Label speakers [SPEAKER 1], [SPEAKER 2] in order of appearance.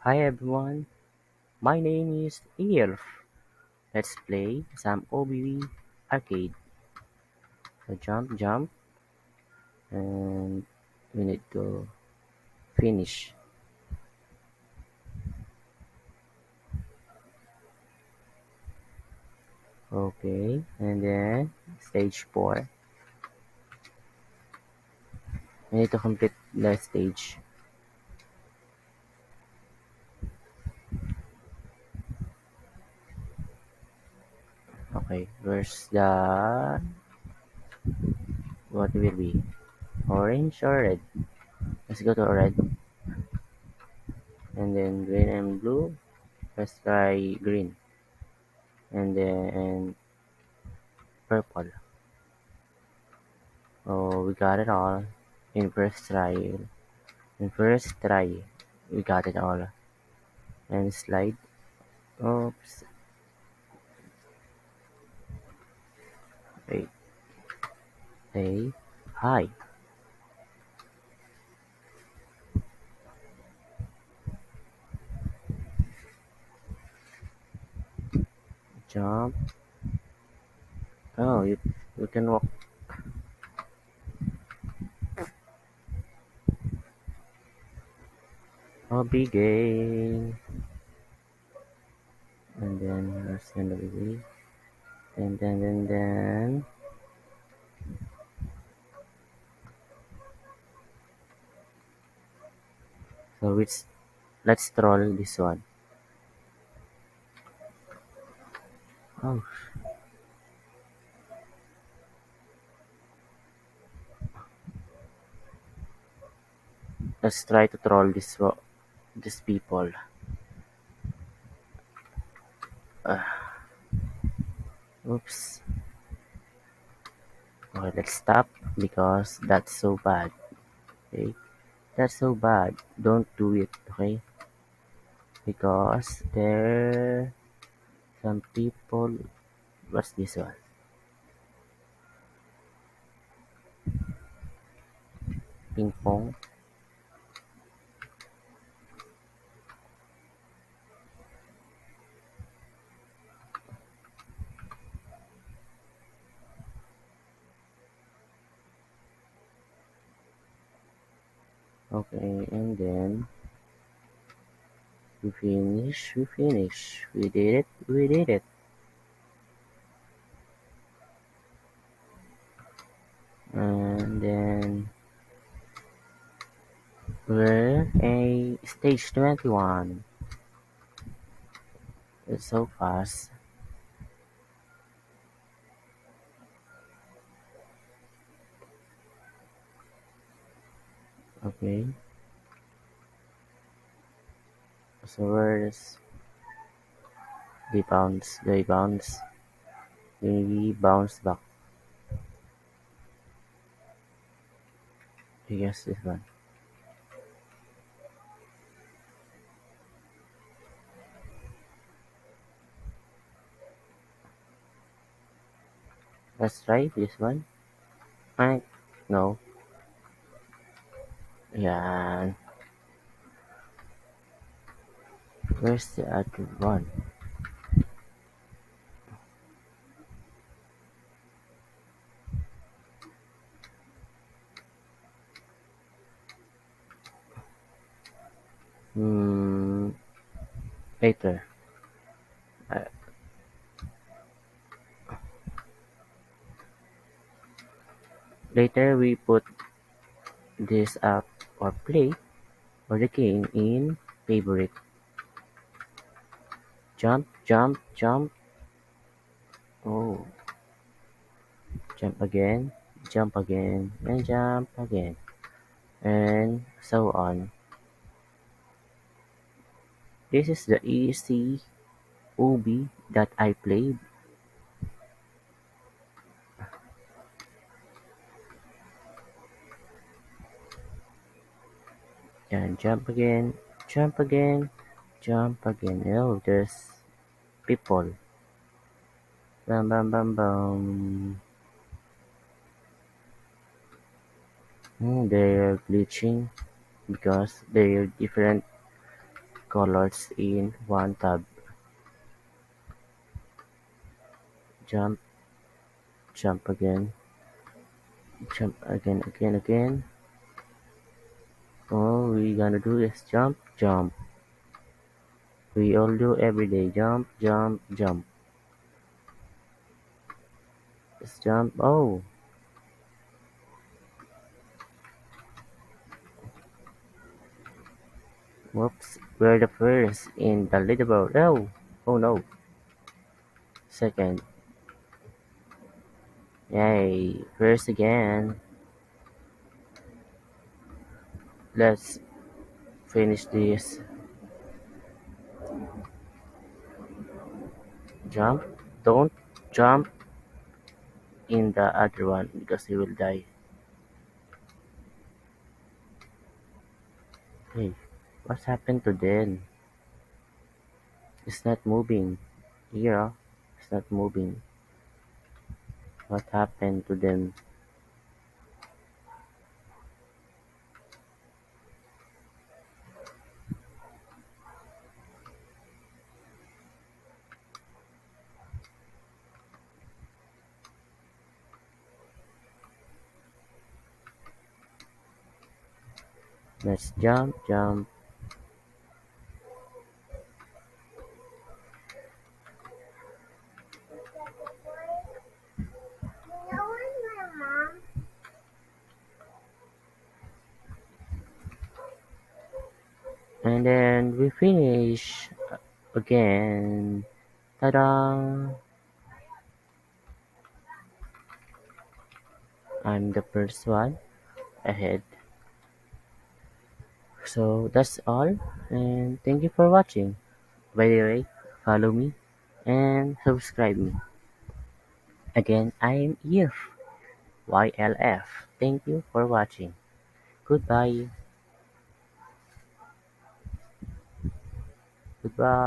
[SPEAKER 1] Hi everyone, my name is Irf. Let's play some OBV arcade. So jump, jump, and we need to finish. Okay, and then stage 4. We need to complete the stage. Okay, where's the what will be? Orange or red? Let's go to red, and then green and blue. Let's try green, and then purple. Oh, we got it all in first try. In first try, we got it all. And slide. Oops. Wait. Hey. Hi. Jump. Oh, you can walk. Oh, big game. And then let's send the baby. Then. So let's troll this one. Oh, let's try to troll these people. Oops. Okay, let's stop because that's so bad. Okay, that's so bad. Don't do it. Okay, because there some people. What's this one? Ping pong. Okay, and then we did it, we did it. And then we're a stage 21. It's so fast. Okay, so where's they bounce back. I guess this one. Let's try this one. I no, yeah. Where's the other one? Hmm. Later. Uh, later we put this up or play or the game in favorite. Jump, jump, jump. Oh, jump again, and jump again, and so on. This is the easy OB that I played. And jump again, jump again, jump again. Oh, there's people. Bam, bam, bam, bam. They're glitching because they're different colors in one tab. Jump, jump again, jump again. All we gonna do is jump, jump. We all do every day. Jump, jump, jump. Just jump. Oh, whoops. We're the first in the leaderboard. Oh, oh no. Second. Yay. First again. Let's finish this. Jump. Don't jump in the other one because he will die. Hey, what's happened to them? It's not moving. Here, it's not moving. What happened to them? Let's jump, jump. And then we finish again. Ta-da! I'm the first one ahead. So that's all, and thank you for watching. By the way, follow me and subscribe me. Again, I'm YLF. YLF. Thank you for watching. Goodbye. Goodbye.